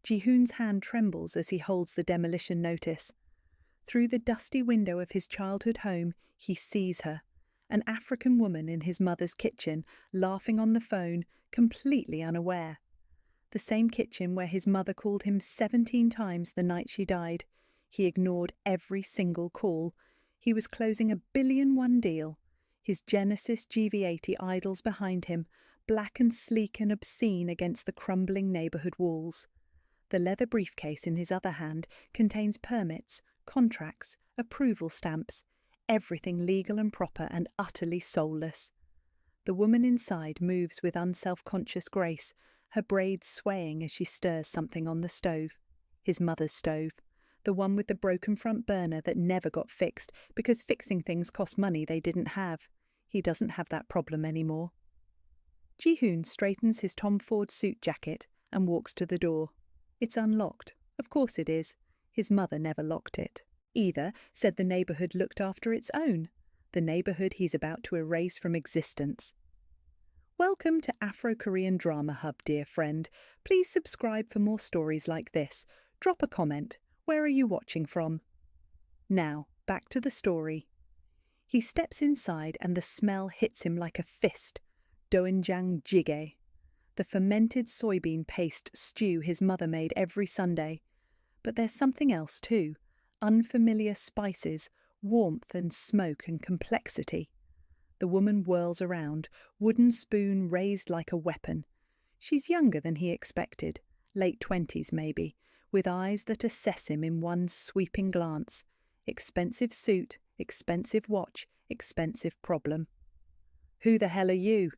Ji-hoon's hand trembles as he holds the demolition notice. Through the dusty window of his childhood home, he sees her, an African woman in his mother's kitchen, laughing on the phone, completely unaware. The same kitchen where his mother called him 17 times the night she died. He ignored every single call. He was closing a $1 billion deal. His Genesis GV80 idles behind him, black and sleek and obscene against the crumbling neighborhood walls. The leather briefcase in his other hand contains permits, contracts, approval stamps, everything legal and proper and utterly soulless. The woman inside moves with unself-conscious grace, her braids swaying as she stirs something on the stove. His mother's stove, the one with the broken front burner that never got fixed because fixing things cost money they didn't have. He doesn't have that problem anymore. Ji-hoon straightens his Tom Ford suit jacket and walks to the door. It's unlocked. Of course it is. His mother never locked it. Either said the neighborhood looked after its own, the neighborhood he's about to erase from existence. Welcome to Afro-Korean Drama Hub, dear friend. Please subscribe for more stories like this. Drop a comment. Where are you watching from? Now, back to the story. He steps inside and the smell hits him like a fist. Doenjang jjigae, the fermented soybean paste stew his mother made every Sunday. But there's something else too. Unfamiliar spices, warmth and smoke and complexity. The woman whirls around, wooden spoon raised like a weapon. She's younger than he expected, late 20s maybe, with eyes that assess him in one sweeping glance. Expensive suit, expensive watch, expensive problem. Who the hell are you?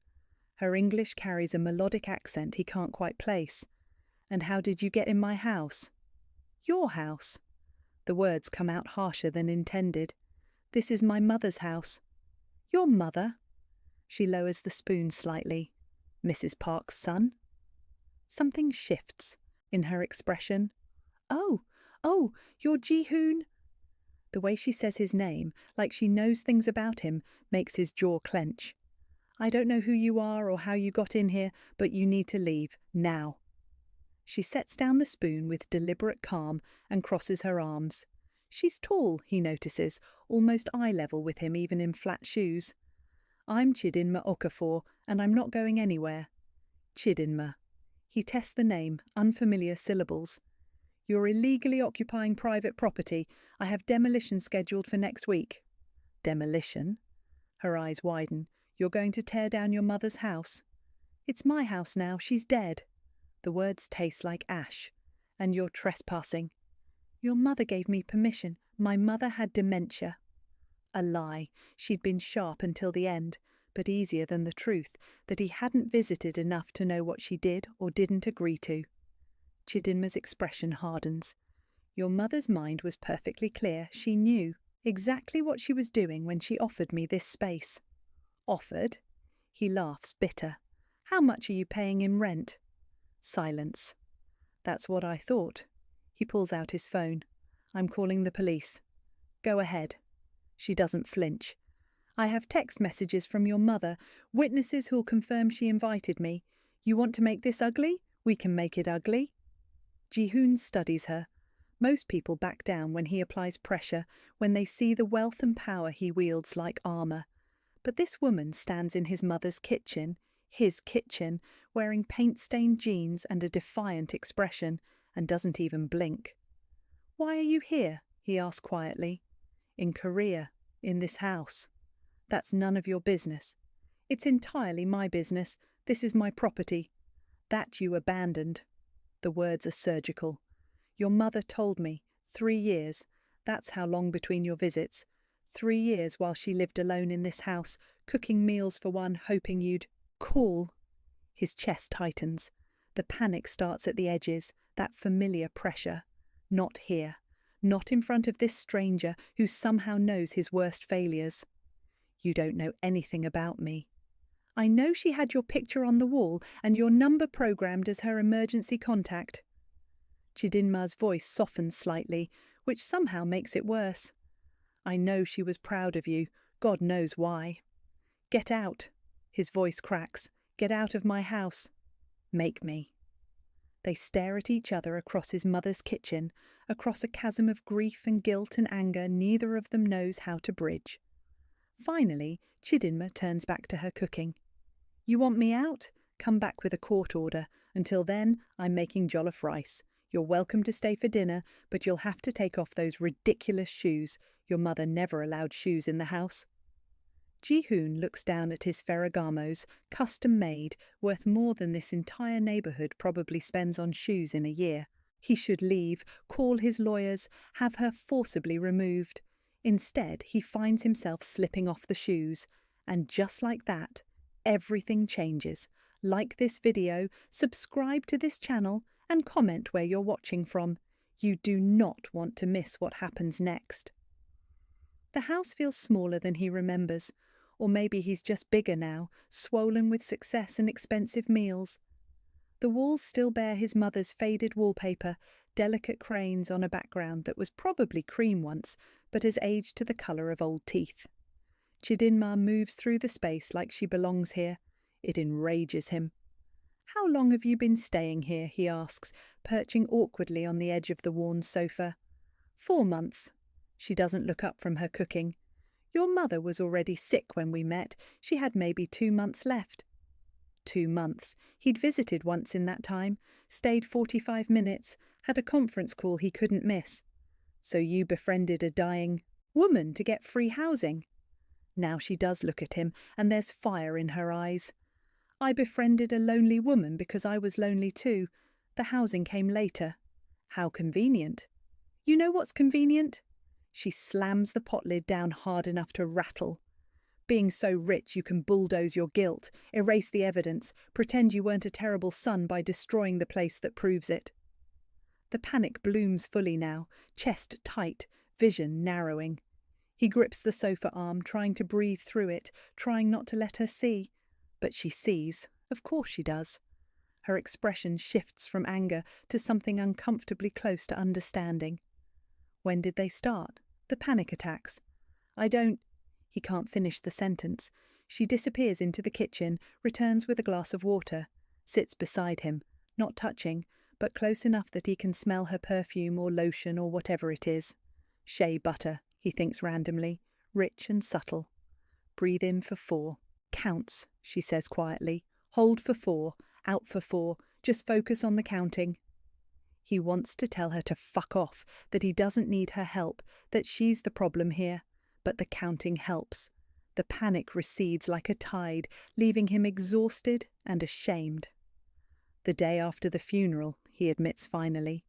Her English carries a melodic accent he can't quite place. And how did you get in my house? Your house. The words come out harsher than intended. This is my mother's house. Your mother? She lowers the spoon slightly. Mrs. Park's son? Something shifts in her expression. Oh, you're Ji-hoon? The way she says his name, like she knows things about him, makes his jaw clench. I don't know who you are or how you got in here, but you need to leave, now. She sets down the spoon with deliberate calm and crosses her arms. She's tall, he notices, almost eye level with him even in flat shoes. I'm Chidinma Okafor, and I'm not going anywhere. Chidinma. He tests the name, unfamiliar syllables. You're illegally occupying private property. I have demolition scheduled for next week. Demolition? Her eyes widen. You're going to tear down your mother's house? It's my house now. She's dead. The words taste like ash. And you're trespassing. Your mother gave me permission. My mother had dementia. A lie. She'd been sharp until the end, but easier than the truth, that he hadn't visited enough to know what she did or didn't agree to. Chidinma's expression hardens. Your mother's mind was perfectly clear. She knew exactly what she was doing when she offered me this space. Offered? He laughs, bitter. How much are you paying in rent? Silence. That's what I thought. He pulls out his phone. I'm calling the police. Go ahead. She doesn't flinch. I have text messages from your mother, witnesses who'll confirm she invited me. You want to make this ugly? We can make it ugly. Ji-hoon studies her. Most people back down when he applies pressure, when they see the wealth and power he wields like armor. But this woman stands in his mother's kitchen, his kitchen, wearing paint-stained jeans and a defiant expression, and doesn't even blink. Why are you here? He asks quietly. In Korea, in this house. That's none of your business. It's entirely my business. This is my property. That you abandoned. The words are surgical. Your mother told me. 3 years. That's how long between your visits. 3 years while she lived alone in this house, cooking meals for one, hoping you'd call. His chest tightens. The panic starts at the edges, that familiar pressure. Not here. Not in front of this stranger who somehow knows his worst failures. You don't know anything about me. I know she had your picture on the wall and your number programmed as her emergency contact. Chidinma's voice softens slightly, which somehow makes it worse. I know she was proud of you. God knows why. Get out. His voice cracks. Get out of my house. Make me. They stare at each other across his mother's kitchen, across a chasm of grief and guilt and anger neither of them knows how to bridge. Finally, Chidinma turns back to her cooking. "You want me out? Come back with a court order. Until then, I'm making jollof rice. You're welcome to stay for dinner, but you'll have to take off those ridiculous shoes. Your mother never allowed shoes in the house." Ji-hoon looks down at his Ferragamos, custom-made, worth more than this entire neighbourhood probably spends on shoes in a year. He should leave, call his lawyers, have her forcibly removed. Instead, he finds himself slipping off the shoes, and just like that, everything changes. Like this video, subscribe to this channel, and comment where you're watching from. You do not want to miss what happens next. The house feels smaller than he remembers, or maybe he's just bigger now, swollen with success and expensive meals. The walls still bear his mother's faded wallpaper, delicate cranes on a background that was probably cream once, but has aged to the colour of old teeth. Chidinma moves through the space like she belongs here. It enrages him. "How long have you been staying here?" he asks, perching awkwardly on the edge of the worn sofa. 4 months. She doesn't look up from her cooking. "Your mother was already sick when we met. She had maybe 2 months left." 2 months. He'd visited once in that time, stayed 45 minutes, had a conference call he couldn't miss. "So you befriended a dying woman to get free housing?" Now she does look at him, and there's fire in her eyes. "I befriended a lonely woman because I was lonely too. The housing came later." "How convenient." "You know what's convenient?" She slams the pot lid down hard enough to rattle. "Being so rich you can bulldoze your guilt, erase the evidence, pretend you weren't a terrible son by destroying the place that proves it." The panic blooms fully now, chest tight, vision narrowing. He grips the sofa arm, trying to breathe through it, trying not to let her see. But she sees. Of course she does. Her expression shifts from anger to something uncomfortably close to understanding. "When did they start? The panic attacks?" "I don't—" He can't finish the sentence. She disappears into the kitchen, returns with a glass of water, sits beside him, not touching, but close enough that he can smell her perfume or lotion or whatever it is. Shea butter, he thinks randomly, rich and subtle. "Breathe in for 4. Counts," she says quietly. "Hold for 4, out for 4, just focus on the counting." He wants to tell her to fuck off, that he doesn't need her help, that she's the problem here, but the counting helps. The panic recedes like a tide, leaving him exhausted and ashamed. "The day after the funeral," he admits finally.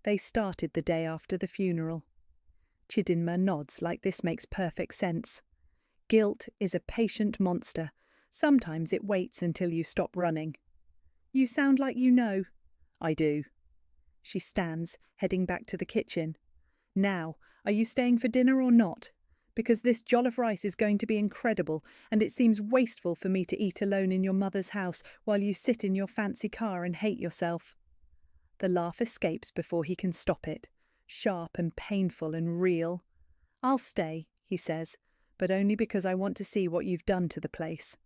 "They started the day after the funeral." Chidinma nods like this makes perfect sense. Guilt is a patient monster. Sometimes it waits until you stop running. "You sound like you know." "I do." She stands, heading back to the kitchen. "Now, are you staying for dinner or not? Because this jollof rice is going to be incredible, and it seems wasteful for me to eat alone in your mother's house while you sit in your fancy car and hate yourself." The laugh escapes before he can stop it, sharp and painful and real. "I'll stay," he says, "but only because I want to see what you've done to the place."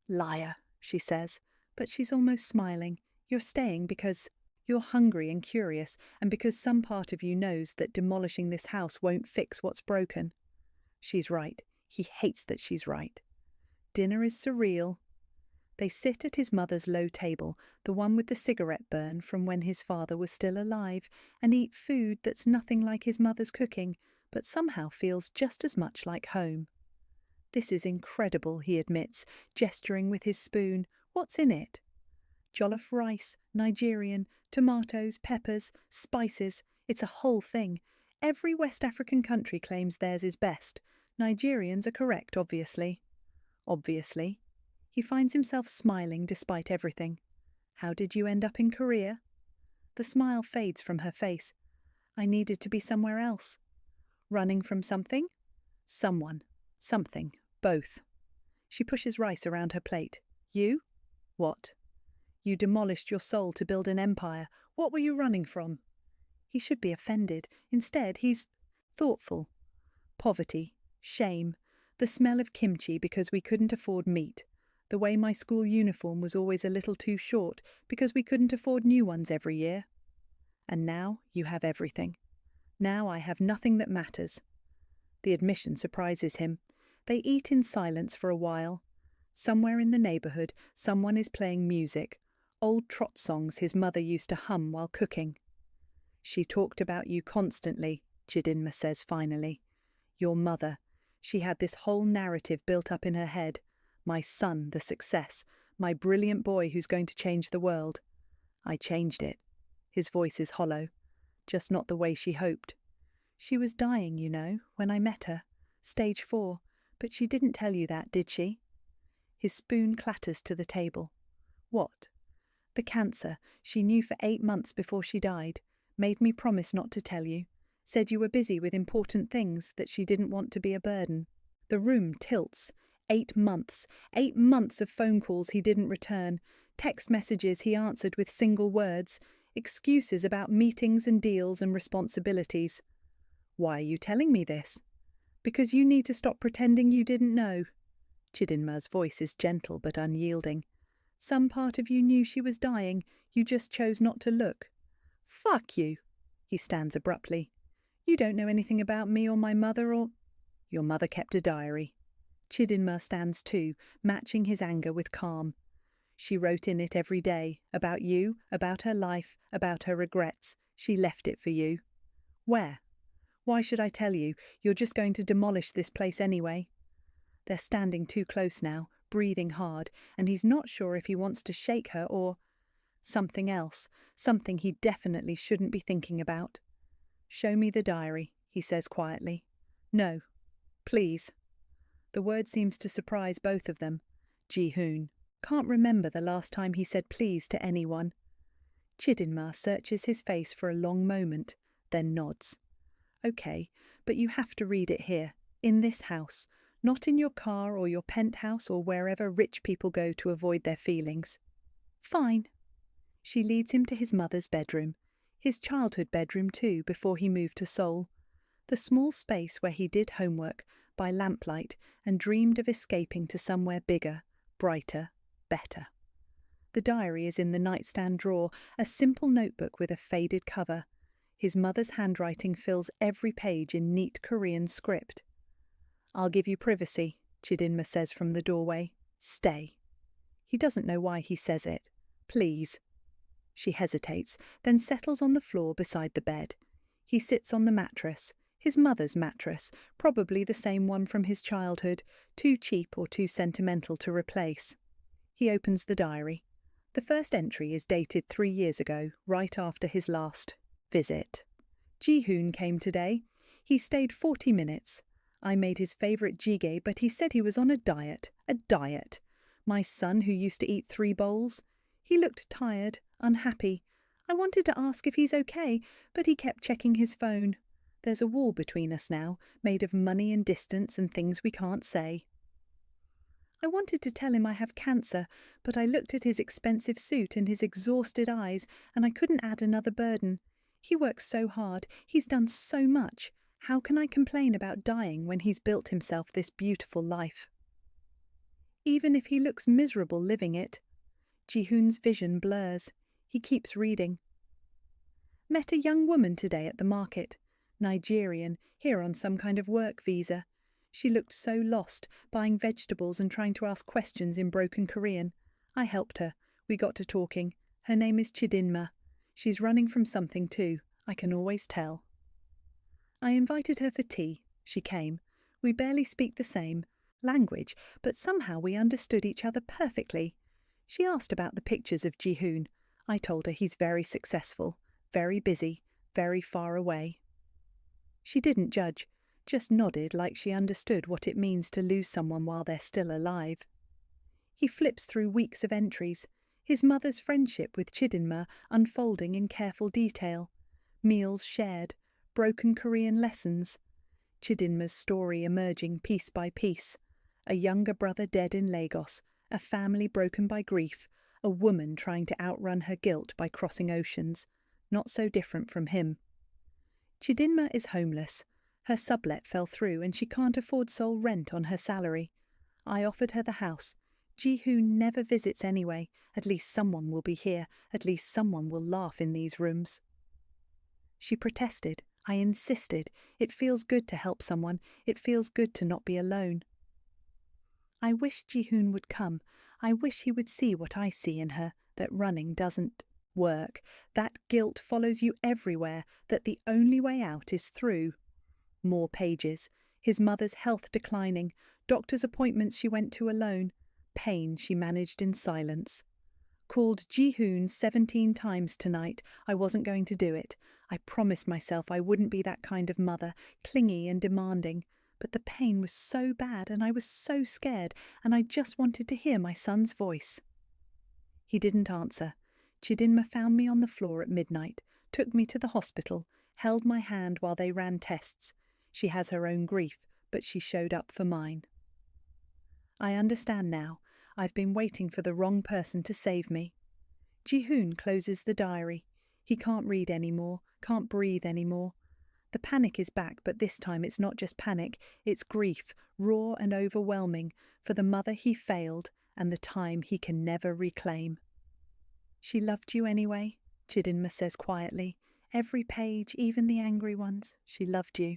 "Liar," she says, but she's almost smiling. "You're staying because you're hungry and curious, and because some part of you knows that demolishing this house won't fix what's broken." She's right. He hates that she's right. Dinner is surreal. They sit at his mother's low table, the one with the cigarette burn from when his father was still alive, and eat food that's nothing like his mother's cooking, but somehow feels just as much like home. "This is incredible," he admits, gesturing with his spoon. "What's in it?" "Jollof rice, Nigerian, tomatoes, peppers, spices. It's a whole thing. Every West African country claims theirs is best. Nigerians are correct, obviously." Obviously. He finds himself smiling despite everything. "How did you end up in Korea?" The smile fades from her face. "I needed to be somewhere else." "Running from something?" "Someone. Something. Both." She pushes rice around her plate. "You?" "What?" "You demolished your soul to build an empire. What were you running from?" He should be offended. Instead, he's thoughtful. "Poverty. Shame. The smell of kimchi because we couldn't afford meat. The way my school uniform was always a little too short because we couldn't afford new ones every year. And now you have everything. Now I have nothing that matters. The admission surprises him. They eat in silence for a while. Somewhere in the neighborhood, someone is playing music, old trot songs his mother used to hum while cooking. She talked about you constantly, Ji-hoon says finally. Your mother. She had this whole narrative built up in her head. My son, the success. My brilliant boy who's going to change the world. I changed it. His voice is hollow. Just not the way she hoped. She was dying, you know, when I met her. Stage 4. But she didn't tell you that, did she? His spoon clatters to the table. What? The cancer. She knew for 8 months before she died. Made me promise not to tell you. Said you were busy with important things, that she didn't want to be a burden. The room tilts. 8 months. 8 months of phone calls he didn't return. Text messages he answered with single words. Excuses about meetings and deals and responsibilities. Why are you telling me this? Because you need to stop pretending you didn't know. Ji-hoon's voice is gentle but unyielding. Some part of you knew she was dying, you just chose not to look. Fuck you, he stands abruptly. You don't know anything about me or my mother or... Your mother kept a diary. Ji-hoon stands too, matching his anger with calm. She wrote in it every day, about you, about her life, about her regrets. She left it for you. Where? Why should I tell you? You're just going to demolish this place anyway. They're standing too close now, breathing hard, and he's not sure if he wants to shake her or... something else, something he definitely shouldn't be thinking about. Show me the diary, he says quietly. No. Please. The word seems to surprise both of them. Ji-hoon can't remember the last time he said please to anyone. Ji-hoon searches his face for a long moment, then nods. Okay, but you have to read it here, in this house, not in your car or your penthouse or wherever rich people go to avoid their feelings. Fine. She leads him to his mother's bedroom, his childhood bedroom too, before he moved to Seoul. The small space where he did homework by lamplight and dreamed of escaping to somewhere bigger, brighter, better. The diary is in the nightstand drawer, a simple notebook with a faded cover. His mother's handwriting fills every page in neat Korean script. I'll give you privacy, Ji-hoon says from the doorway. Stay. He doesn't know why he says it. Please. She hesitates, then settles on the floor beside the bed. He sits on the mattress, his mother's mattress, probably the same one from his childhood, too cheap or too sentimental to replace. He opens the diary. The first entry is dated 3 years ago, right after his last visit. Ji-hoon came today. He stayed 40 minutes. I made his favourite jjigae, but he said he was on a diet. A diet. My son, who used to eat 3 bowls. He looked tired, unhappy. I wanted to ask if he's okay, but he kept checking his phone. There's a wall between us now, made of money and distance and things we can't say. I wanted to tell him I have cancer, but I looked at his expensive suit and his exhausted eyes, and I couldn't add another burden. He works so hard, he's done so much. How can I complain about dying when he's built himself this beautiful life? Even if he looks miserable living it. Ji-hoon's vision blurs. He keeps reading. Met a young woman today at the market. Nigerian, here on some kind of work visa. She looked so lost, buying vegetables and trying to ask questions in broken Korean. I helped her. We got to talking. Her name is Ji-hoon. She's running from something too. I can always tell. I invited her for tea. She came. We barely speak the same language, but somehow we understood each other perfectly. She asked about the pictures of Ji-hoon. I told her he's very successful, very busy, very far away. She didn't judge, just nodded like she understood what it means to lose someone while they're still alive. He flips through weeks of entries, his mother's friendship with Ji-hoon unfolding in careful detail, meals shared, broken Korean lessons, Ji-hoon's story emerging piece by piece, a younger brother dead in Lagos, a family broken by grief, a woman trying to outrun her guilt by crossing oceans, not so different from him. Ji-hoon is homeless. Her sublet fell through and she can't afford sole rent on her salary. I offered her the house. Ji-hoon never visits anyway. At least someone will be here. At least someone will laugh in these rooms. She protested. I insisted. It feels good to help someone. It feels good to not be alone. I wish Ji-hoon would come. I wish he would see what I see in her, that running doesn't work, that guilt follows you everywhere, that the only way out is through. More pages. His mother's health declining, doctor's appointments she went to alone, pain she managed in silence. Called Ji-hoon 17 times tonight. I wasn't going to do it. I promised myself I wouldn't be that kind of mother, clingy and demanding. But the pain was so bad and I was so scared, and I just wanted to hear my son's voice. He didn't answer. Chidinma found me on the floor at midnight, took me to the hospital, held my hand while they ran tests. She has her own grief, but she showed up for mine. I understand now. I've been waiting for the wrong person to save me. Ji-hoon closes the diary. He can't read anymore, can't breathe anymore. The panic is back, but this time it's not just panic, it's grief, raw and overwhelming, for the mother he failed and the time he can never reclaim. She loved you anyway, Chidinma says quietly. Every page, even the angry ones, she loved you.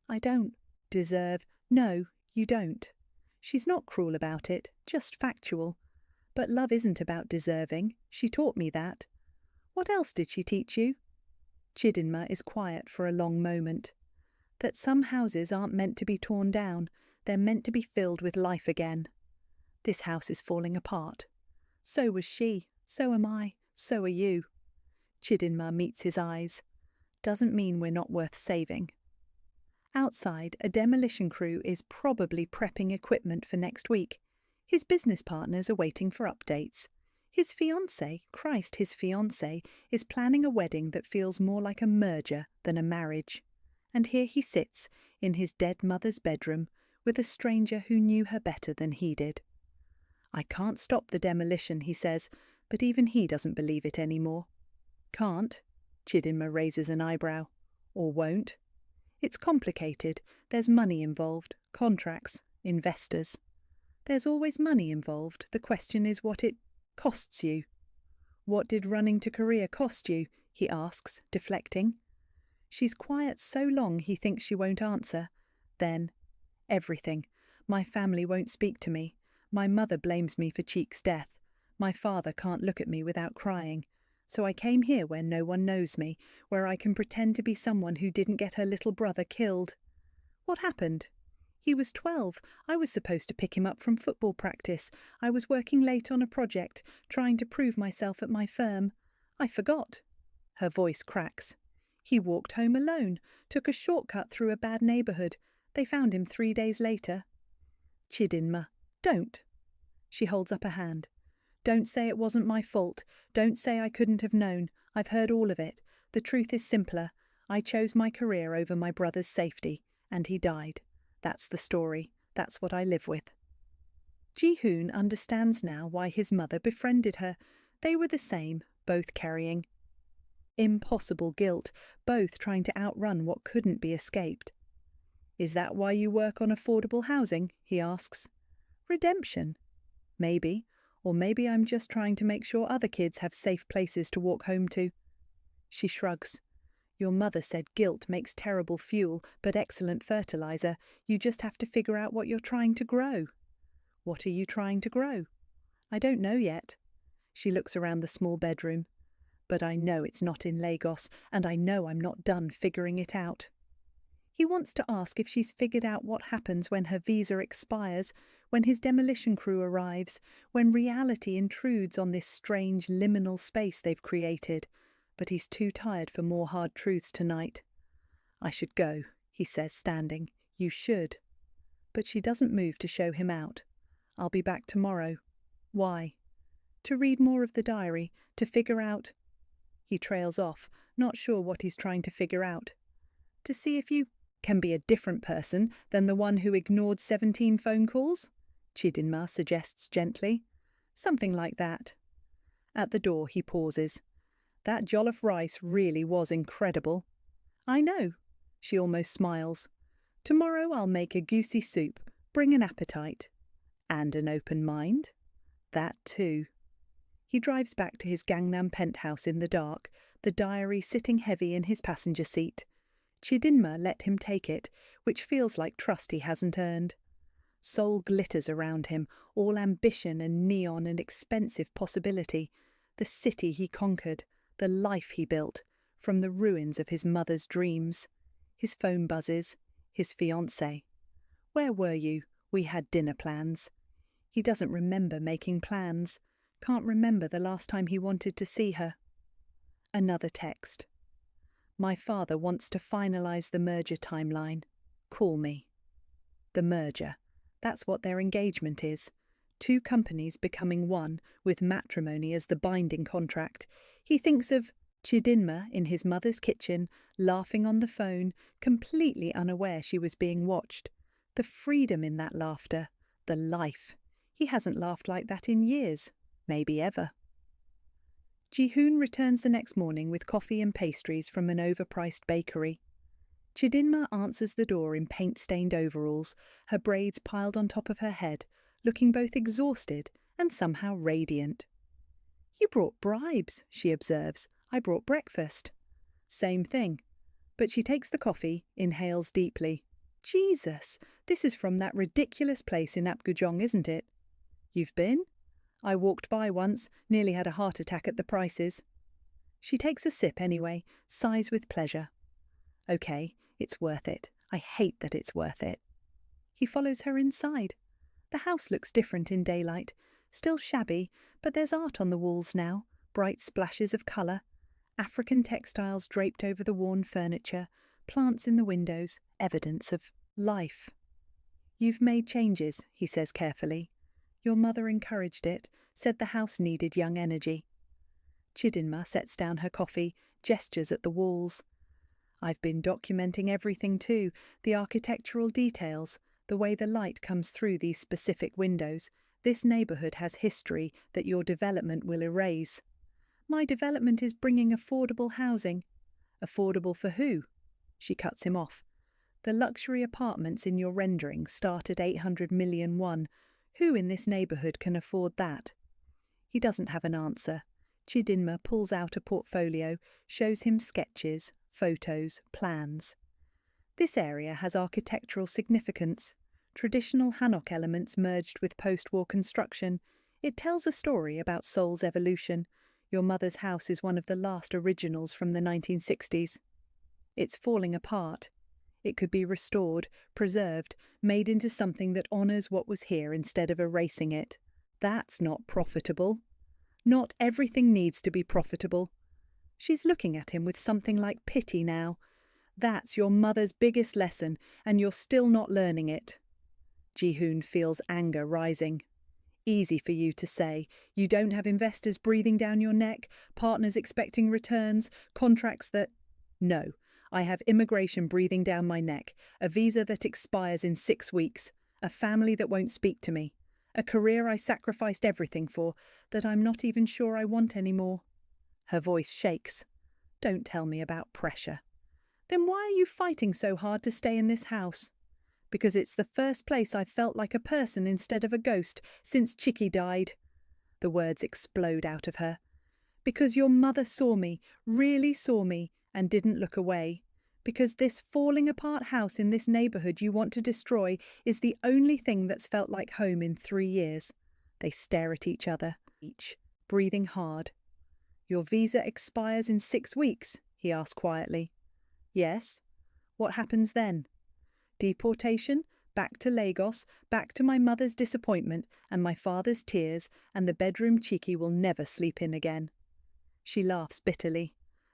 I don't deserve. No, you don't. She's not cruel about it, just factual. But love isn't about deserving. She taught me that. What else did she teach you? Chidinma is quiet for a long moment. That some houses aren't meant to be torn down, they're meant to be filled with life again. This house is falling apart. So was she, so am I, so are you. Chidinma meets his eyes. Doesn't mean we're not worth saving. Outside, a demolition crew is probably prepping equipment for next week. His business partners are waiting for updates. His fiancée, his fiancée, is planning a wedding that feels more like a merger than a marriage. And here he sits, in his dead mother's bedroom, with a stranger who knew her better than he did. I can't stop the demolition, he says, but even he doesn't believe it anymore. Can't? Chidinma raises an eyebrow. Or won't? It's complicated. There's money involved, contracts, investors. There's always money involved. The question is what it costs you. What did running to Korea cost you? He asks, deflecting. She's quiet so long he thinks she won't answer. Then, everything. My family won't speak to me. My mother blames me for Cheek's death. My father can't look at me without crying. So I came here where no one knows me, where I can pretend to be someone who didn't get her little brother killed. What happened? He was 12. I was supposed to pick him up from football practice. I was working late on a project, trying to prove myself at my firm. I forgot. Her voice cracks. He walked home alone, took a shortcut through a bad neighbourhood. They found him 3 days later. Chidinma, don't. She holds up a hand. Don't say it wasn't my fault. Don't say I couldn't have known. I've heard all of it. The truth is simpler. I chose my career over my brother's safety, and he died. That's the story. That's what I live with. Ji-hoon understands now why his mother befriended her. They were the same, both carrying impossible guilt, both trying to outrun what couldn't be escaped. Is that why you work on affordable housing? He asks. Redemption? Maybe. Or maybe I'm just trying to make sure other kids have safe places to walk home to. She shrugs. Your mother said guilt makes terrible fuel, but excellent fertilizer. You just have to figure out what you're trying to grow. What are you trying to grow? I don't know yet. She looks around the small bedroom. But I know it's not in Lagos, and I know I'm not done figuring it out. He wants to ask if she's figured out what happens when her visa expires, when his demolition crew arrives, when reality intrudes on this strange liminal space they've created. But he's too tired for more hard truths tonight. I should go, he says, standing. You should. But she doesn't move to show him out. I'll be back tomorrow. Why? To read more of the diary, to figure out. He trails off, not sure what he's trying to figure out. To see if you can be a different person than the one who ignored 17 phone calls? Chidinma suggests gently. Something like that. At the door he pauses. That jollof rice really was incredible. I know. She almost smiles. Tomorrow I'll make a goosey soup. Bring an appetite. And an open mind? That too. He drives back to his Gangnam penthouse in the dark, the diary sitting heavy in his passenger seat. Chidinma let him take it, which feels like trust he hasn't earned. Seoul glitters around him, all ambition and neon and expensive possibility. The city he conquered, the life he built, from the ruins of his mother's dreams. His phone buzzes. His fiancée. Where were you? We had dinner plans. He doesn't remember making plans. Can't remember the last time he wanted to see her. Another text. My father wants to finalize the merger timeline. Call me. The merger. That's what their engagement is. Two companies becoming one, with matrimony as the binding contract. He thinks of Chidinma in his mother's kitchen, laughing on the phone, completely unaware she was being watched. The freedom in that laughter. The life. He hasn't laughed like that in years. Maybe ever. Ji-hoon returns the next morning with coffee and pastries from an overpriced bakery. Chidinma answers the door in paint-stained overalls, her braids piled on top of her head, looking both exhausted and somehow radiant. You brought bribes, she observes. I brought breakfast. Same thing. But she takes the coffee, inhales deeply. Jesus, this is from that ridiculous place in Apgujeong, isn't it? You've been? I walked by once, nearly had a heart attack at the prices. She takes a sip anyway, sighs with pleasure. Okay, it's worth it. I hate that it's worth it. He follows her inside. The house looks different in daylight, still shabby, but there's art on the walls now, bright splashes of colour, African textiles draped over the worn furniture, plants in the windows, evidence of life. You've made changes, he says carefully. Your mother encouraged it, said the house needed young energy. Chidinma sets down her coffee, gestures at the walls. I've been documenting everything too, the architectural details, the way the light comes through these specific windows. This neighbourhood has history that your development will erase. My development is bringing affordable housing. Affordable for who? She cuts him off. The luxury apartments in your rendering start at 800 million won. Who in this neighbourhood can afford that? He doesn't have an answer. Chidinma pulls out a portfolio, shows him sketches, photos, plans. This area has architectural significance. Traditional Hanok elements merged with post-war construction. It tells a story about Seoul's evolution. Your mother's house is one of the last originals from the 1960s. It's falling apart. It could be restored, preserved, made into something that honours what was here instead of erasing it. That's not profitable. Not everything needs to be profitable. She's looking at him with something like pity now. That's your mother's biggest lesson, and you're still not learning it. Ji-hoon feels anger rising. Easy for you to say. You don't have investors breathing down your neck, partners expecting returns, contracts that... No. I have immigration breathing down my neck, a visa that expires in 6 weeks, a family that won't speak to me, a career I sacrificed everything for, that I'm not even sure I want anymore. Her voice shakes. Don't tell me about pressure. Then why are you fighting so hard to stay in this house? Because it's the first place I've felt like a person instead of a ghost since Chicky died. The words explode out of her. Because your mother saw me, really saw me, and didn't look away. Because this falling-apart house in this neighbourhood you want to destroy is the only thing that's felt like home in 3 years. They stare at each other, each, breathing hard. Your visa expires in 6 weeks, he asked quietly. Yes. What happens then? Deportation, back to Lagos, back to my mother's disappointment and my father's tears, and the bedroom Chiki will never sleep in again. She laughs bitterly.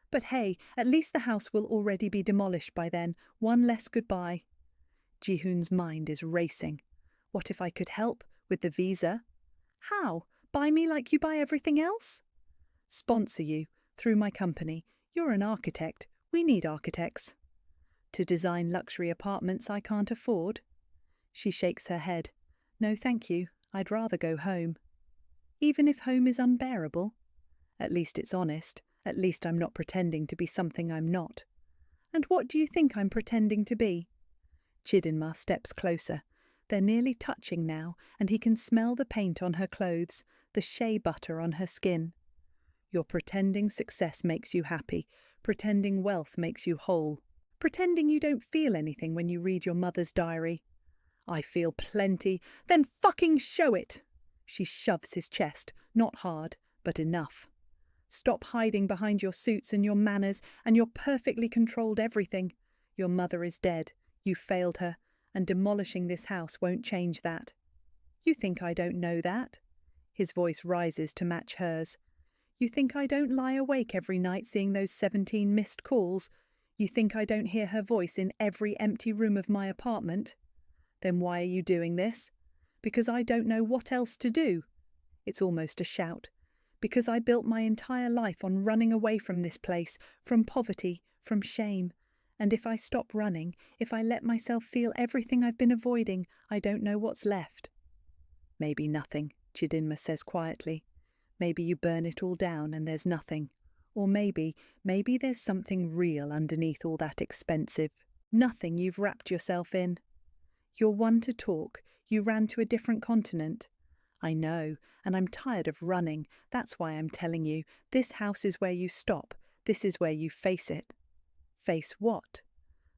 But hey, at least the house will already be demolished by then, one less goodbye. Ji-hoon's mind is racing. What if I could help with the visa? How? Buy me like you buy everything else? Sponsor you, through my company. You're an architect. We need architects. To design luxury apartments I can't afford? She shakes her head. No, thank you. I'd rather go home. Even if home is unbearable? At least it's honest. At least I'm not pretending to be something I'm not. And what do you think I'm pretending to be? Chidinma steps closer. They're nearly touching now, and he can smell the paint on her clothes, the shea butter on her skin. You're pretending success makes you happy, pretending wealth makes you whole, pretending you don't feel anything when you read your mother's diary. I feel plenty. Then fucking show it! She shoves his chest, not hard, but enough. Stop hiding behind your suits and your manners and your perfectly controlled everything. Your mother is dead. You failed her, and demolishing this house won't change that. You think I don't know that? His voice rises to match hers. You think I don't lie awake every night seeing those 17 missed calls? You think I don't hear her voice in every empty room of my apartment? Then why are you doing this? Because I don't know what else to do. It's almost a shout. Because I built my entire life on running away from this place, from poverty, from shame. And if I stop running, if I let myself feel everything I've been avoiding, I don't know what's left. Maybe nothing, Chidinma says quietly. Maybe you burn it all down and there's nothing. Or maybe there's something real underneath all that expensive. Nothing you've wrapped yourself in. You're one to talk. You ran to a different continent. I know, and I'm tired of running. That's why I'm telling you, this house is where you stop. This is where you face it. Face what?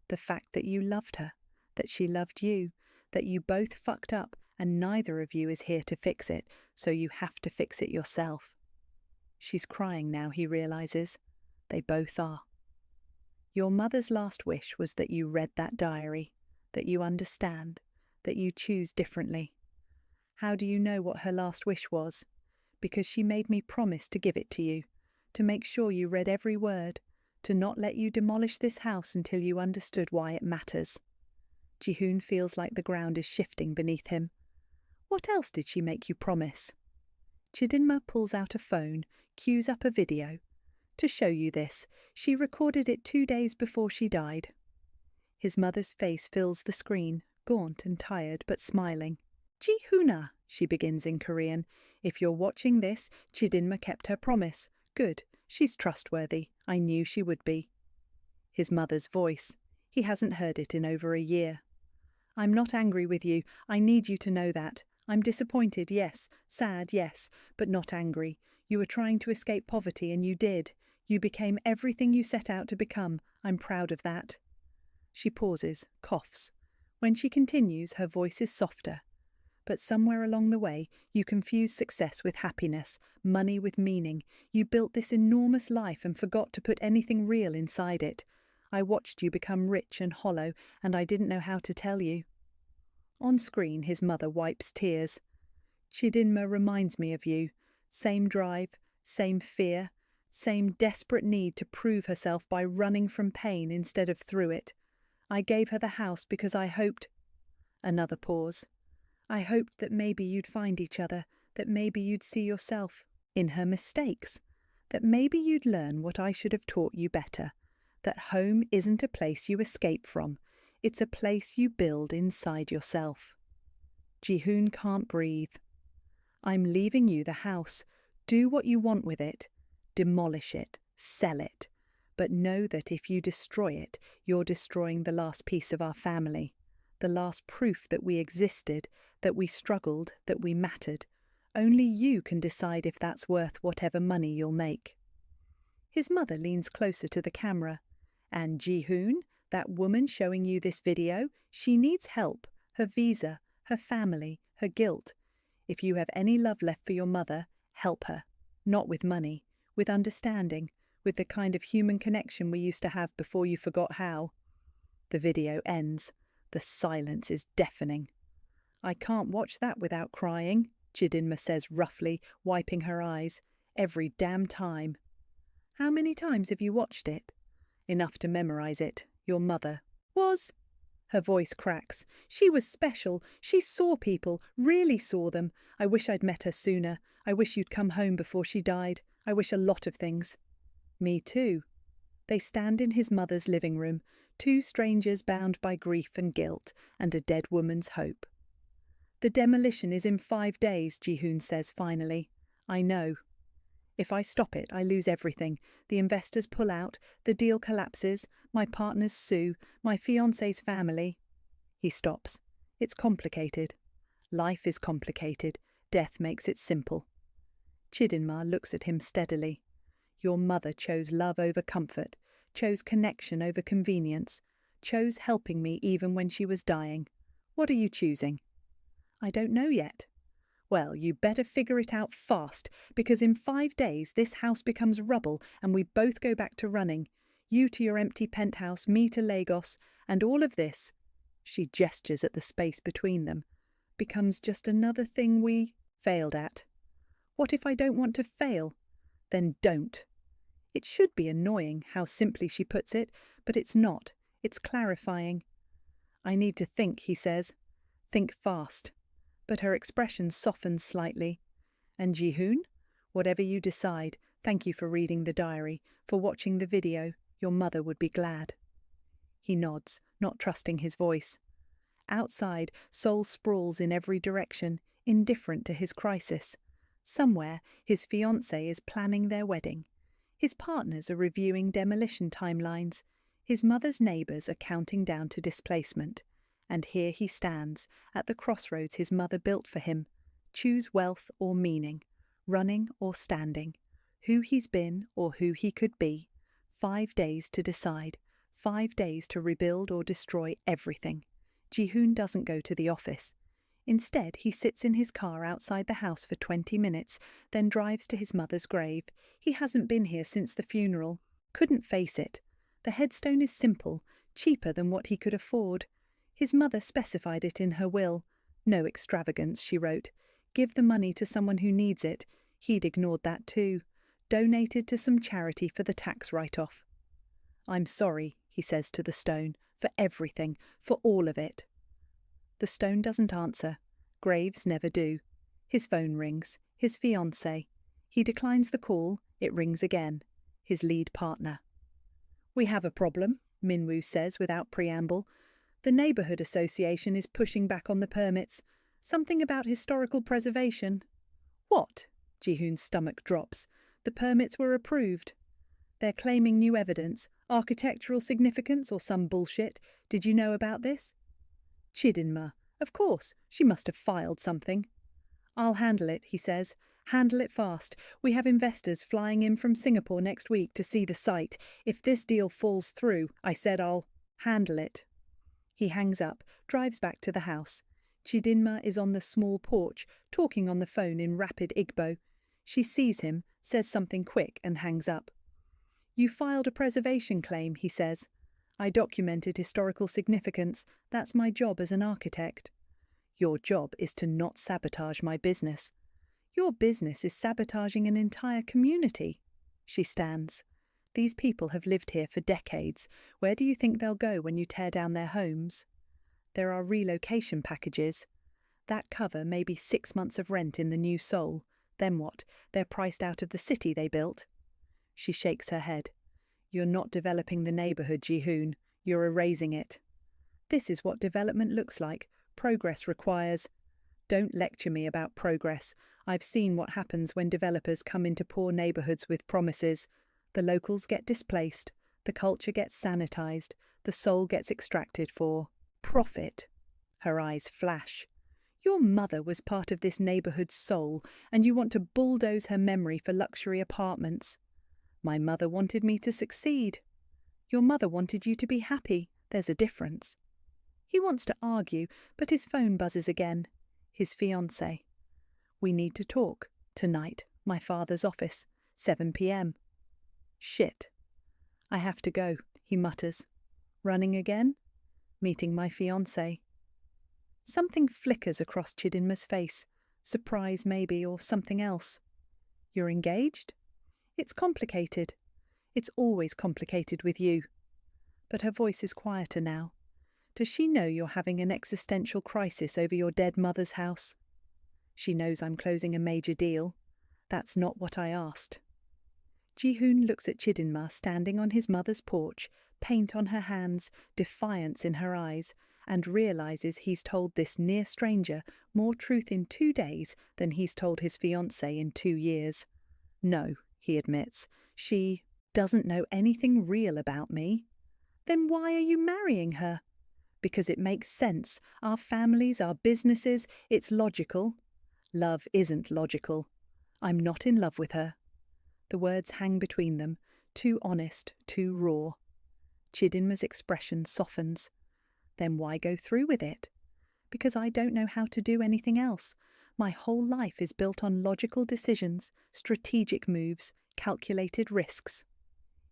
The fact that you loved her, that she loved you, that you both fucked up and neither of you is here to fix it, so you have to fix it yourself. She's crying now, he realizes. They both are. Your mother's last wish was that you read that diary, that you understand, that you choose differently. How do you know what her last wish was? Because she made me promise to give it to you, to make sure you read every word, to not let you demolish this house until you understood why it matters. Ji-hoon feels like the ground is shifting beneath him. What else did she make you promise? Chidinma pulls out a phone, cues up a video. To show you this, she recorded it 2 days before she died. His mother's face fills the screen, gaunt and tired but smiling. Ji-hoona, she begins in Korean. If you're watching this, Chidinma kept her promise. Good, she's trustworthy. I knew she would be. His mother's voice. He hasn't heard it in over a year. I'm not angry with you. I need you to know that. I'm disappointed, yes. Sad, yes. But not angry. You were trying to escape poverty and you did. You became everything you set out to become. I'm proud of that. She pauses, coughs. When she continues, her voice is softer. But somewhere along the way, you confuse success with happiness, money with meaning. You built this enormous life and forgot to put anything real inside it. I watched you become rich and hollow, and I didn't know how to tell you. On screen, his mother wipes tears. Chidinma reminds me of you. Same drive, same fear, same desperate need to prove herself by running from pain instead of through it. I gave her the house because I hoped... Another pause. I hoped that maybe you'd find each other, that maybe you'd see yourself in her mistakes, that maybe you'd learn what I should have taught you better, that home isn't a place you escape from, it's a place you build inside yourself. Ji-hoon can't breathe. I'm leaving you the house. Do what you want with it. Demolish it. Sell it. But know that if you destroy it, you're destroying the last piece of our family, the last proof that we existed, that we struggled, that we mattered. Only you can decide if that's worth whatever money you'll make. His mother leans closer to the camera. And Ji-hoon, that woman showing you this video, she needs help, her visa, her family, her guilt. If you have any love left for your mother, help her. Not with money, with understanding, with the kind of human connection we used to have before you forgot how. The video ends. The silence is deafening. I can't watch that without crying, Chidinma says roughly, wiping her eyes. Every damn time. How many times have you watched it? Enough to memorize it. Your mother was... Her voice cracks. She was special. She saw people, really saw them. I wish I'd met her sooner. I wish you'd come home before she died. I wish a lot of things. Me too. They stand in his mother's living room, two strangers bound by grief and guilt, and a dead woman's hope. The demolition is in 5 days, Ji-hoon says finally. I know. If I stop it, I lose everything. The investors pull out, the deal collapses, my partners sue, my fiancé's family. He stops. It's complicated. Life is complicated. Death makes it simple. Chidinma looks at him steadily. Your mother chose love over comfort, chose connection over convenience, chose helping me even when she was dying. What are you choosing? I don't know yet. Well, you better figure it out fast, because in 5 days this house becomes rubble and we both go back to running. You to your empty penthouse, me to Lagos, and all of this, she gestures at the space between them, becomes just another thing we failed at. What if I don't want to fail? Then don't. It should be annoying how simply she puts it, but it's not. It's clarifying. I need to think, he says. Think fast. But her expression softens slightly. And Ji-hoon, whatever you decide, thank you for reading the diary, for watching the video. Your mother would be glad. He nods, not trusting his voice. Outside, Seoul sprawls in every direction, indifferent to his crisis. Somewhere, his fiancée is planning their wedding. His partners are reviewing demolition timelines. His mother's neighbours are counting down to displacement. And here he stands, at the crossroads his mother built for him. Choose wealth or meaning, running or standing, who he's been or who he could be. 5 days to decide, 5 days to rebuild or destroy everything. Ji-hoon doesn't go to the office. Instead, he sits in his car outside the house for 20 minutes, then drives to his mother's grave. He hasn't been here since the funeral. Couldn't face it. The headstone is simple, cheaper than what he could afford. His mother specified it in her will. No extravagance, she wrote. Give the money to someone who needs it. He'd ignored that too. Donated to some charity for the tax write-off. I'm sorry, he says to the stone, for everything, for all of it. The stone doesn't answer. Graves never do. His phone rings. His fiancée. He declines the call. It rings again. His lead partner. We have a problem, Minwoo says without preamble. The neighbourhood association is pushing back on the permits. Something about historical preservation. What? Ji-hoon's stomach drops. The permits were approved. They're claiming new evidence, architectural significance or some bullshit. Did you know about this? Chidinma. Of course, she must have filed something. I'll handle it, he says. Handle it fast. We have investors flying in from Singapore next week to see the site. If this deal falls through, I said I'll handle it. He hangs up, drives back to the house. Chidinma is on the small porch, talking on the phone in rapid Igbo. She sees him, says something quick and hangs up. You filed a preservation claim, he says. I documented historical significance. That's my job as an architect. Your job is to not sabotage my business. Your business is sabotaging an entire community. She stands. These people have lived here for decades. Where do you think they'll go when you tear down their homes? There are relocation packages. That cover maybe 6 months of rent in the new Seoul. Then what? They're priced out of the city they built. She shakes her head. You're not developing the neighbourhood, Ji-hoon. You're erasing it. This is what development looks like. Progress requires. Don't lecture me about progress. I've seen what happens when developers come into poor neighbourhoods with promises. The locals get displaced. The culture gets sanitised. The soul gets extracted for profit. Her eyes flash. Your mother was part of this neighbourhood's soul, and you want to bulldoze her memory for luxury apartments. My mother wanted me to succeed. Your mother wanted you to be happy. There's a difference. He wants to argue, but his phone buzzes again. His fiancée. We need to talk. Tonight. My father's office. 7 p.m. Shit. I have to go, he mutters. Running again? Meeting my fiancée. Something flickers across Chidinma's face. Surprise maybe, or something else. You're engaged? It's complicated. It's always complicated with you. But her voice is quieter now. Does she know you're having an existential crisis over your dead mother's house? She knows I'm closing a major deal. That's not what I asked. Ji-hoon looks at Chidinma standing on his mother's porch, paint on her hands, defiance in her eyes, and realises he's told this near stranger more truth in 2 days than he's told his fiancée in 2 years. No, he admits, she doesn't know anything real about me. Then why are you marrying her? Because it makes sense. Our families, our businesses, it's logical. Love isn't logical. I'm not in love with her. The words hang between them, too honest, too raw. Chidinma's expression softens. Then why go through with it? Because I don't know how to do anything else. My whole life is built on logical decisions, strategic moves, calculated risks.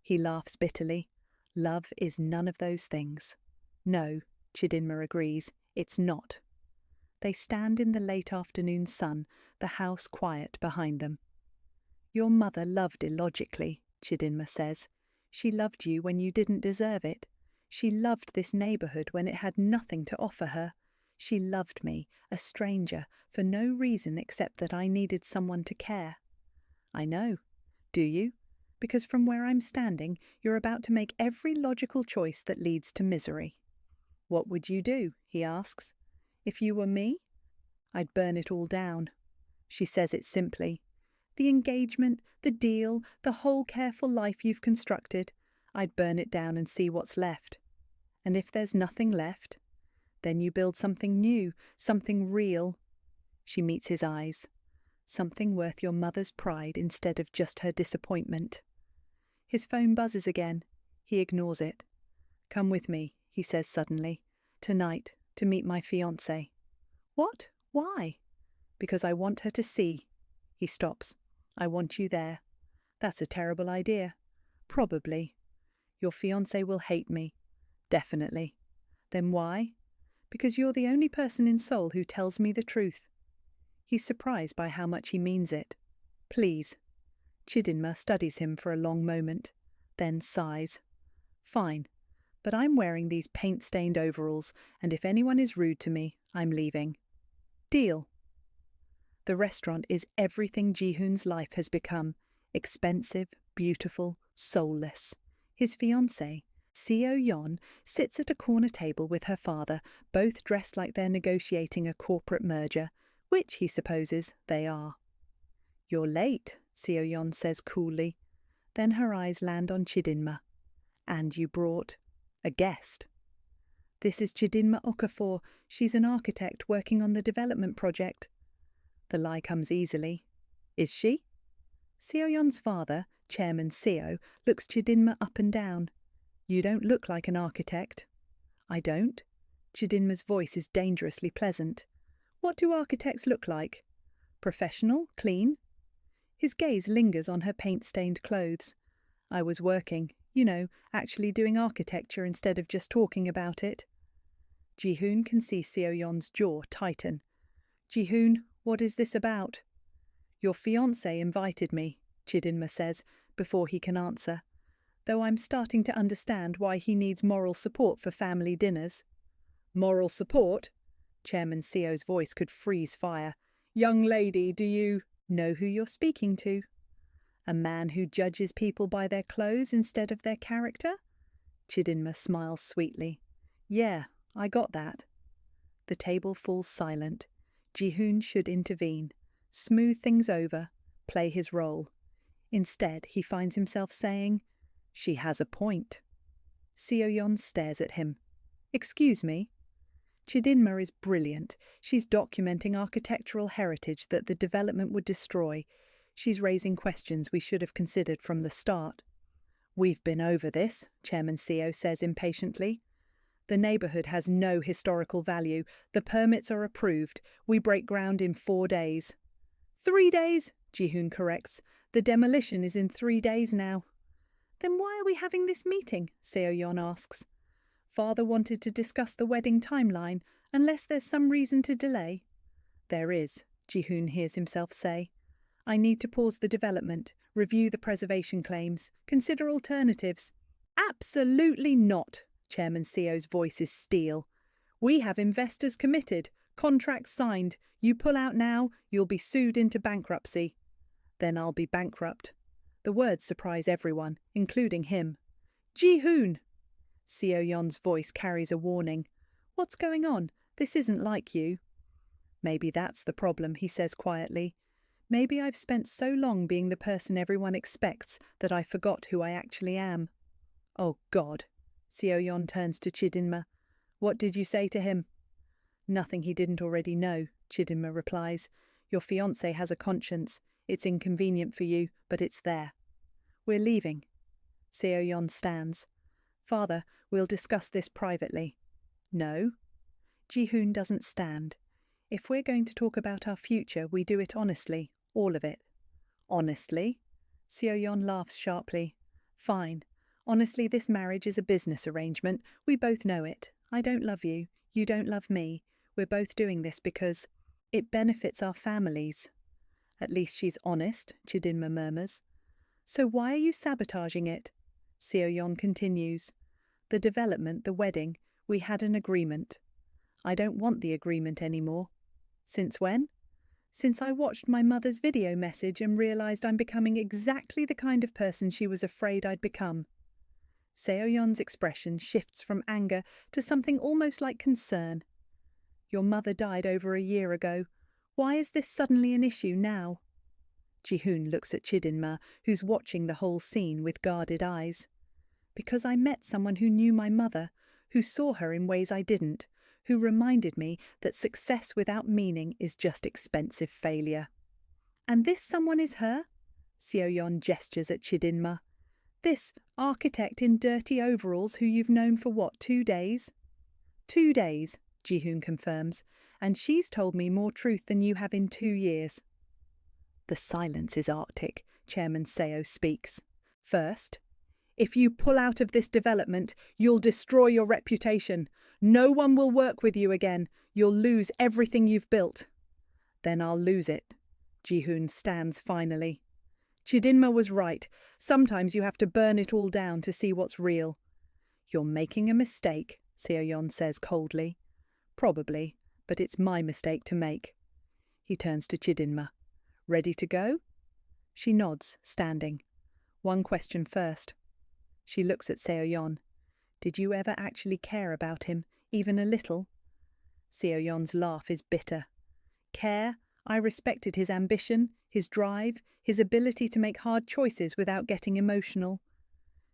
He laughs bitterly. Love is none of those things. No, Chidinma agrees, it's not. They stand in the late afternoon sun, the house quiet behind them. Your mother loved illogically, Chidinma says. She loved you when you didn't deserve it. She loved this neighbourhood when it had nothing to offer her. She loved me, a stranger, for no reason except that I needed someone to care. I know. Do you? Because from where I'm standing, you're about to make every logical choice that leads to misery. What would you do? He asks. If you were me? I'd burn it all down. She says it simply. The engagement, the deal, the whole careful life you've constructed, I'd burn it down and see what's left. And if there's nothing left, then you build something new, something real. She meets his eyes. Something worth your mother's pride instead of just her disappointment. His phone buzzes again. He ignores it. Come with me, he says suddenly. Tonight, to meet my fiancée. What? Why? Because I want her to see. He stops. I want you there. That's a terrible idea. Probably. Your fiancé will hate me. Definitely. Then why? Because you're the only person in Seoul who tells me the truth. He's surprised by how much he means it. Please. Chidinma studies him for a long moment, then sighs. Fine, but I'm wearing these paint-stained overalls, and if anyone is rude to me, I'm leaving. Deal. The restaurant is everything Ji-hoon's life has become. Expensive, beautiful, soulless. His fiancée, Seo-yeon, sits at a corner table with her father, both dressed like they're negotiating a corporate merger, which he supposes they are. You're late, Seo-yeon says coolly. Then her eyes land on Chidinma. And you brought a guest. This is Chidinma Okafor. She's an architect working on the development project. The lie comes easily. Is she? Seo-yeon's father, Chairman Seo, looks Chidinma up and down. You don't look like an architect. I don't. Chidinma's voice is dangerously pleasant. What do architects look like? Professional? Clean? His gaze lingers on her paint-stained clothes. I was working, actually doing architecture instead of just talking about it. Ji-hoon can see Seo-yeon's jaw tighten. Ji-hoon, what is this about? Your fiancé invited me, Chidinma says, before he can answer, though I'm starting to understand why he needs moral support for family dinners. Moral support? Chairman Seo's voice could freeze fire. Young lady, do you know who you're speaking to? A man who judges people by their clothes instead of their character? Chidinma smiles sweetly. Yeah, I got that. The table falls silent. Ji-hoon should intervene, smooth things over, play his role. Instead, he finds himself saying, She has a point. Seo-yeon stares at him. Excuse me? Chidinma is brilliant. She's documenting architectural heritage that the development would destroy. She's raising questions we should have considered from the start. We've been over this, Chairman Seo says impatiently. The neighbourhood has no historical value. The permits are approved. We break ground in 4 days. 3 days, Ji-hoon corrects. The demolition is in 3 days now. Then why are we having this meeting? Seo-yeon asks. Father wanted to discuss the wedding timeline, unless there's some reason to delay. There is, Ji-hoon hears himself say. I need to pause the development, review the preservation claims, consider alternatives. Absolutely not, Chairman Seo's voice is steel. We have investors committed, contracts signed. You pull out now, you'll be sued into bankruptcy. Then I'll be bankrupt. The words surprise everyone, including him. Ji-hoon! Seo-yeon's voice carries a warning. What's going on? This isn't like you. Maybe that's the problem, he says quietly. Maybe I've spent so long being the person everyone expects that I forgot who I actually am. Oh God. Seo-yeon turns to Chidinma. What did you say to him? Nothing he didn't already know, Chidinma replies. Your fiancé has a conscience. It's inconvenient for you, but it's there. We're leaving. Seo-yeon stands. Father, we'll discuss this privately. No. Ji-hoon doesn't stand. If we're going to talk about our future, we do it honestly, all of it. Honestly? Seo-yeon laughs sharply. Fine. Honestly, this marriage is a business arrangement. We both know it. I don't love you. You don't love me. We're both doing this because it benefits our families. At least she's honest, Chidinma murmurs. So why are you sabotaging it? Seo-yeon continues. The development, the wedding, we had an agreement. I don't want the agreement anymore. Since when? Since I watched my mother's video message and realized I'm becoming exactly the kind of person she was afraid I'd become. Seo-yeon's expression shifts from anger to something almost like concern. Your mother died over a year ago. Why is this suddenly an issue now? Ji-hoon looks at Chidinma, who's watching the whole scene with guarded eyes. Because I met someone who knew my mother, who saw her in ways I didn't, who reminded me that success without meaning is just expensive failure. And this someone is her? Seo-yeon gestures at Chidinma. This architect in dirty overalls who you've known for what, 2 days? 2 days, Ji-hoon confirms, and she's told me more truth than you have in 2 years. The silence is arctic. Chairman Seo speaks. First, if you pull out of this development, you'll destroy your reputation. No one will work with you again. You'll lose everything you've built. Then I'll lose it. Ji-hoon stands finally. Chidinma was right. Sometimes you have to burn it all down to see what's real. You're making a mistake, Seo-yeon says coldly. Probably, but it's my mistake to make. He turns to Chidinma. Ready to go? She nods, standing. One question first. She looks at Seo-yeon. Did you ever actually care about him, even a little? Seo-yeon's laugh is bitter. Care? I respected his ambition, his drive, his ability to make hard choices without getting emotional.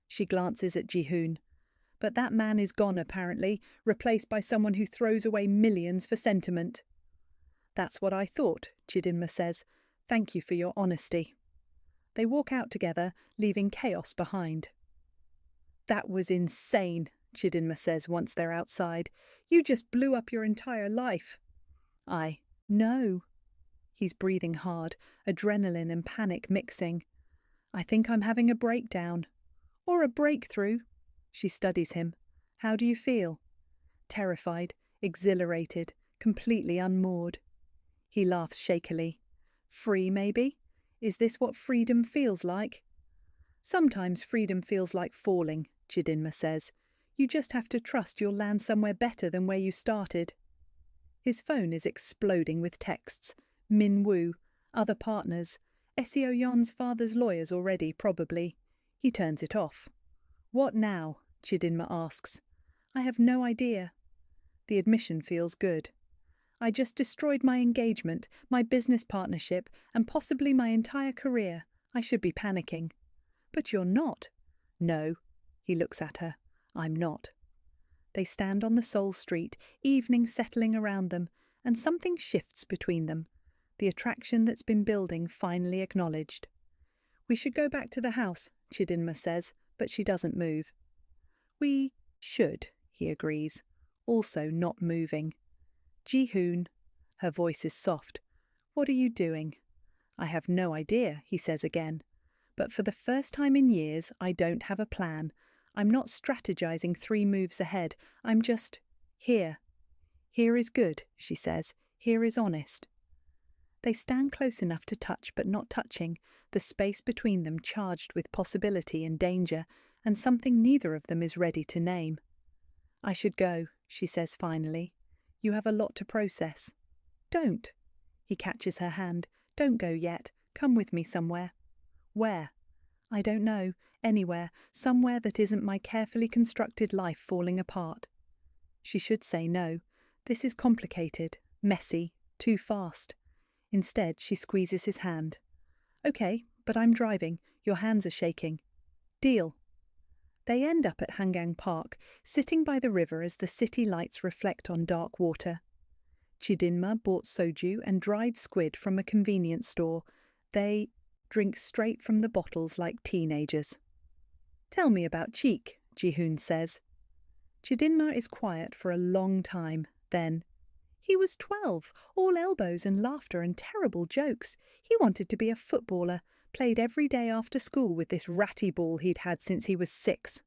She glances at Ji-hoon. But that man is gone, apparently, replaced by someone who throws away millions for sentiment. That's what I thought, Chidinma says. Thank you for your honesty. They walk out together, leaving chaos behind. That was insane, Chidinma says once they're outside. You just blew up your entire life. No. He's breathing hard, adrenaline and panic mixing. I think I'm having a breakdown. Or a breakthrough. She studies him. How do you feel? Terrified, exhilarated, completely unmoored. He laughs shakily. Free, maybe? Is this what freedom feels like? Sometimes freedom feels like falling, Chidinma says. You just have to trust you'll land somewhere better than where you started. His phone is exploding with texts. Min Woo, other partners, Seo-yeon's father's lawyers already, probably. He turns it off. What now? Chidinma asks. I have no idea. The admission feels good. I just destroyed my engagement, my business partnership, and possibly my entire career. I should be panicking. But you're not. No. He looks at her. I'm not. They stand on the Seoul street, evening settling around them, and something shifts between them. The attraction that's been building finally acknowledged. We should go back to the house, Chidinma says, but she doesn't move. We should, he agrees, also not moving. Ji-hoon. Her voice is soft. What are you doing? I have no idea, he says again. But for the first time in years, I don't have a plan. I'm not strategizing 3 moves ahead. I'm just here. Here is good, she says. Here is honest. They stand close enough to touch but not touching, the space between them charged with possibility and danger, and something neither of them is ready to name. I should go, she says finally. You have a lot to process. Don't. He catches her hand. Don't go yet. Come with me somewhere. Where? I don't know. Anywhere. Somewhere that isn't my carefully constructed life falling apart. She should say no. This is complicated, messy, too fast. Instead, she squeezes his hand. Okay, but I'm driving. Your hands are shaking. Deal. They end up at Hangang Park, sitting by the river as the city lights reflect on dark water. Chidinma bought soju and dried squid from a convenience store. They drink straight from the bottles like teenagers. "Tell me about Cheek," Ji-hoon says. Chidinma is quiet for a long time. Then, "He was 12, all elbows and laughter and terrible jokes. He wanted to be a footballer, played every day after school with this ratty ball he'd had since he was 6.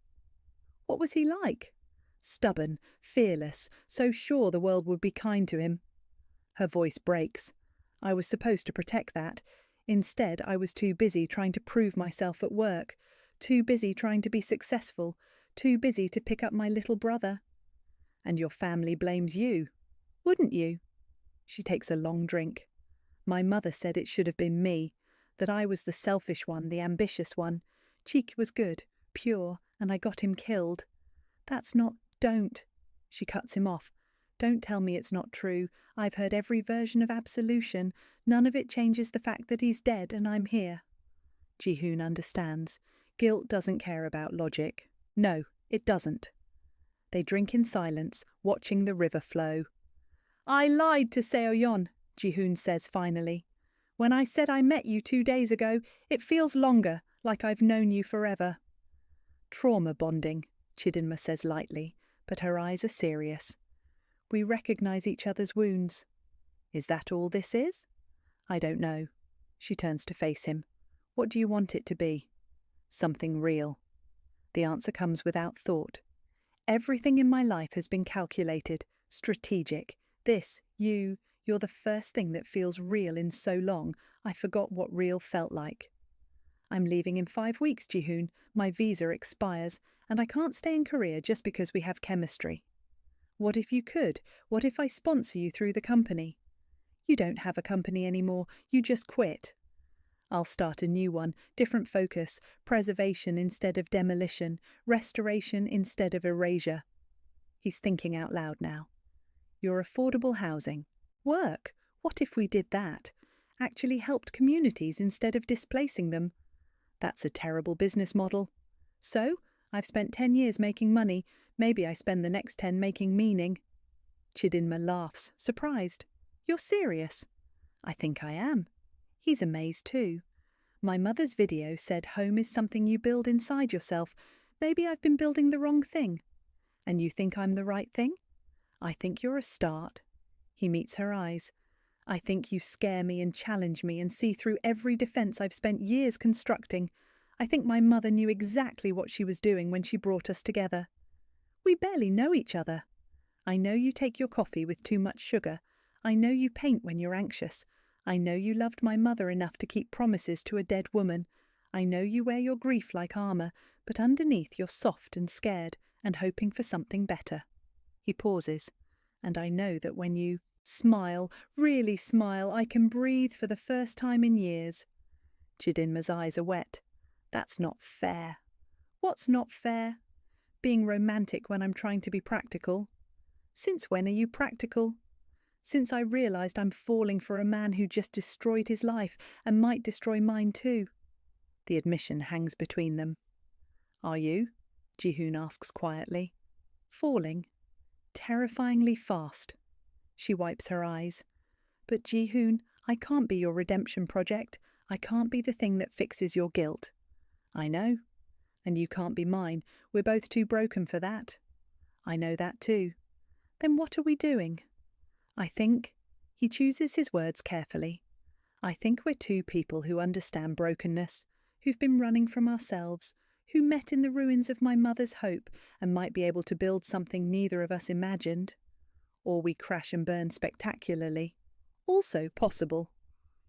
"What was he like?" "Stubborn, fearless, so sure the world would be kind to him." Her voice breaks. "I was supposed to protect that. Instead, I was too busy trying to prove myself at work, too busy trying to be successful, too busy to pick up my little brother." "And your family blames you. Wouldn't you?" She takes a long drink. "My mother said it should have been me, that I was the selfish one, the ambitious one. Cheek was good, pure, and I got him killed. That's not— Don't." She cuts him off. "Don't tell me it's not true. I've heard every version of absolution. None of it changes the fact that he's dead and I'm here." Ji-hoon understands. Guilt doesn't care about logic. No, it doesn't. They drink in silence, watching the river flow. "I lied to Seo-yeon," Ji-hoon says finally. "When I said I met you 2 days ago, it feels longer, like I've known you forever." "Trauma bonding," Chidinma says lightly, but her eyes are serious. "We recognize each other's wounds." "Is that all this is?" "I don't know." She turns to face him. "What do you want it to be?" "Something real." The answer comes without thought. "Everything in my life has been calculated, strategic. You're the first thing that feels real in so long, I forgot what real felt like." "I'm leaving in 5 weeks, Ji-hoon. My visa expires, and I can't stay in Korea just because we have chemistry." "What if you could? What if I sponsor you through the company?" "You don't have a company anymore. You just quit." "I'll start a new one, different focus, preservation instead of demolition, restoration instead of erasure." He's thinking out loud now. "Your affordable housing. Work. What if we did that? Actually helped communities instead of displacing them? That's a terrible business model. So, I've spent 10 years making money. Maybe I spend the next 10 making meaning." Chidinma laughs, surprised. "You're serious?" "I think I am." He's amazed too. "My mother's video said home is something you build inside yourself. Maybe I've been building the wrong thing." "And you think I'm the right thing?" "I think you're a start." He meets her eyes. "I think you scare me and challenge me and see through every defense I've spent years constructing. I think my mother knew exactly what she was doing when she brought us together. We barely know each other. I know you take your coffee with too much sugar. I know you paint when you're anxious. I know you loved my mother enough to keep promises to a dead woman. I know you wear your grief like armour, but underneath you're soft and scared and hoping for something better." He pauses. "And I know that when you smile, really smile, I can breathe for the first time in years." Chidinma's eyes are wet. "That's not fair." "What's not fair?" "Being romantic when I'm trying to be practical." "Since when are you practical?" "Since I realised I'm falling for a man who just destroyed his life and might destroy mine too." The admission hangs between them. "Are you?" Ji-hoon asks quietly. "Falling. Terrifyingly fast." She wipes her eyes. "But Ji-hoon, I can't be your redemption project. I can't be the thing that fixes your guilt." "I know. And you can't be mine. We're both too broken for that." "I know that too." "Then what are we doing?" "I think," he chooses his words carefully, "I think we're two people who understand brokenness, who've been running from ourselves, who met in the ruins of my mother's hope and might be able to build something neither of us imagined. Or we crash and burn spectacularly. Also possible."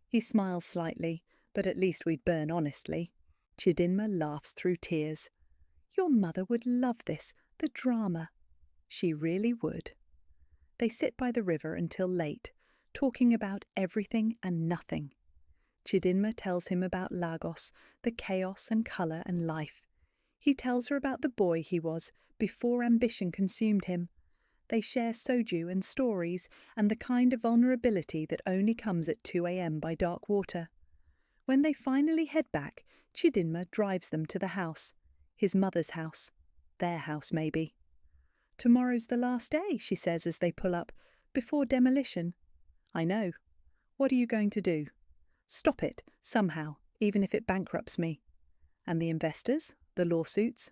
He smiles slightly, "But at least we'd burn honestly." Chidinma laughs through tears. "Your mother would love this, the drama." She really would. They sit by the river until late, talking about everything and nothing. Chidinma tells him about Lagos, the chaos and colour and life. He tells her about the boy he was before ambition consumed him. They share soju and stories and the kind of vulnerability that only comes at 2 a.m. by dark water. When they finally head back, Chidinma drives them to the house, his mother's house. Their house, maybe. Tomorrow's the last day, she says as they pull up, before demolition. I know. What are you going to do? Stop it, somehow, even if it bankrupts me. And the investors? The lawsuits?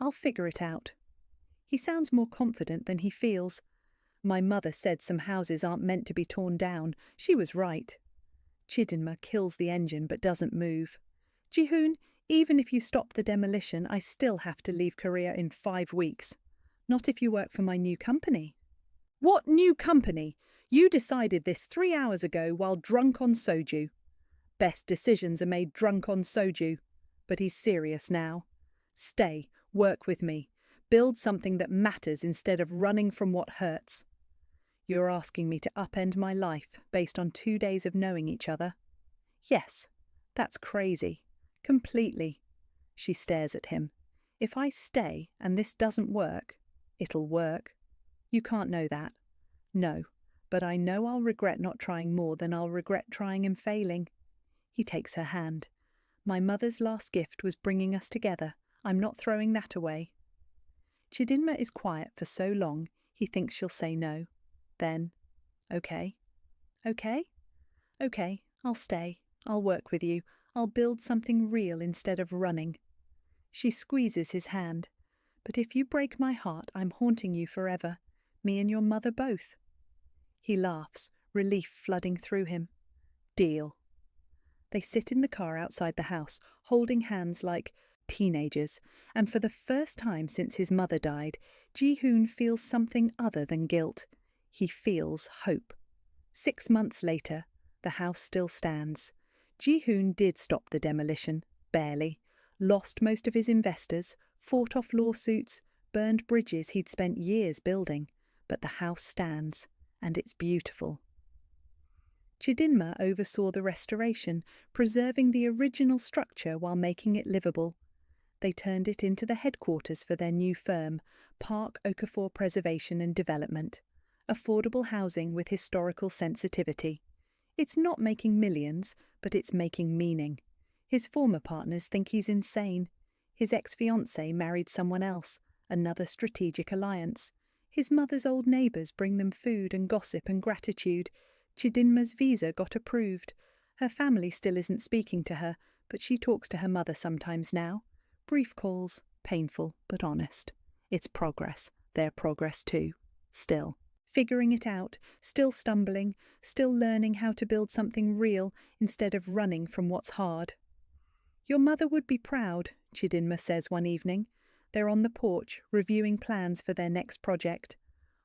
I'll figure it out. He sounds more confident than he feels. My mother said some houses aren't meant to be torn down. She was right. Chidinma kills the engine but doesn't move. Ji-hoon, even if you stop the demolition, I still have to leave Korea in 5 weeks. Not if you work for my new company. What new company? You decided this 3 hours ago while drunk on soju. Best decisions are made drunk on soju. But he's serious now. Stay, work with me. Build something that matters instead of running from what hurts. You're asking me to upend my life based on 2 days of knowing each other? Yes, that's crazy. Completely. She stares at him. If I stay and this doesn't work, it'll work. You can't know that. No, but I know I'll regret not trying more than I'll regret trying and failing. He takes her hand. My mother's last gift was bringing us together. I'm not throwing that away. Chidinma is quiet for so long, he thinks she'll say no. Then, okay. Okay? Okay, I'll stay. I'll work with you. I'll build something real instead of running. She squeezes his hand. But if you break my heart, I'm haunting you forever. Me and your mother both. He laughs, relief flooding through him. Deal. They sit in the car outside the house, holding hands like teenagers, and for the first time since his mother died, Ji-hoon feels something other than guilt. He feels hope. 6 months later, the house still stands. Ji-hoon did stop the demolition, barely, lost most of his investors, fought off lawsuits, burned bridges he'd spent years building, but the house stands, and it's beautiful. Chidinma oversaw the restoration, preserving the original structure while making it livable. They turned it into the headquarters for their new firm, Park Okafor Preservation and Development. Affordable housing with historical sensitivity. It's not making millions, but it's making meaning. His former partners think he's insane. His ex-fiancée married someone else, another strategic alliance. His mother's old neighbours bring them food and gossip and gratitude. Chidinma's visa got approved. Her family still isn't speaking to her, but she talks to her mother sometimes now. Brief calls, painful but honest. It's progress, their progress too, still. Figuring it out, still stumbling, still learning how to build something real instead of running from what's hard. Your mother would be proud, Chidinma says one evening. They're on the porch, reviewing plans for their next project.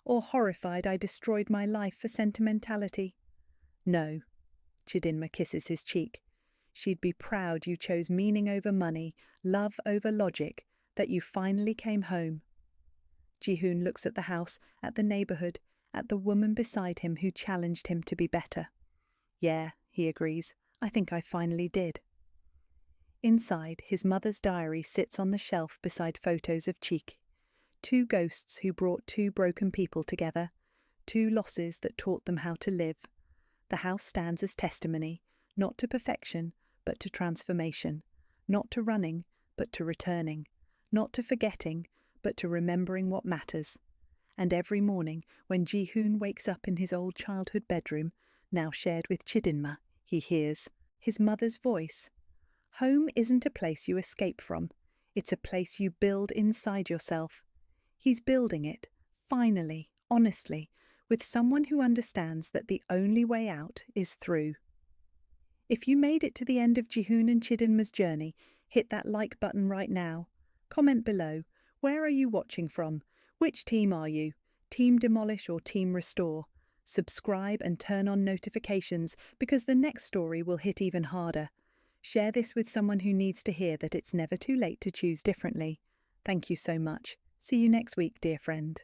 Or horrified I destroyed my life for sentimentality. No. Chidinma kisses his cheek. She'd be proud you chose meaning over money, love over logic, that you finally came home. Ji-hoon looks at the house, at the neighbourhood, at the woman beside him who challenged him to be better. Yeah, he agrees, I think I finally did. Inside, his mother's diary sits on the shelf beside photos of Cheek. 2 ghosts who brought 2 broken people together, 2 losses that taught them how to live. The house stands as testimony, not to perfection, but to transformation, not to running, but to returning, not to forgetting, but to remembering what matters. And every morning, when Ji-hoon wakes up in his old childhood bedroom, now shared with Chidinma, he hears his mother's voice. Home isn't a place you escape from, it's a place you build inside yourself. He's building it, finally, honestly, with someone who understands that the only way out is through. If you made it to the end of Ji-hoon and Chidinma's journey, hit that like button right now. Comment below, where are you watching from? Which team are you? Team Demolish or Team Restore? Subscribe and turn on notifications because the next story will hit even harder. Share this with someone who needs to hear that it's never too late to choose differently. Thank you so much. See you next week, dear friend.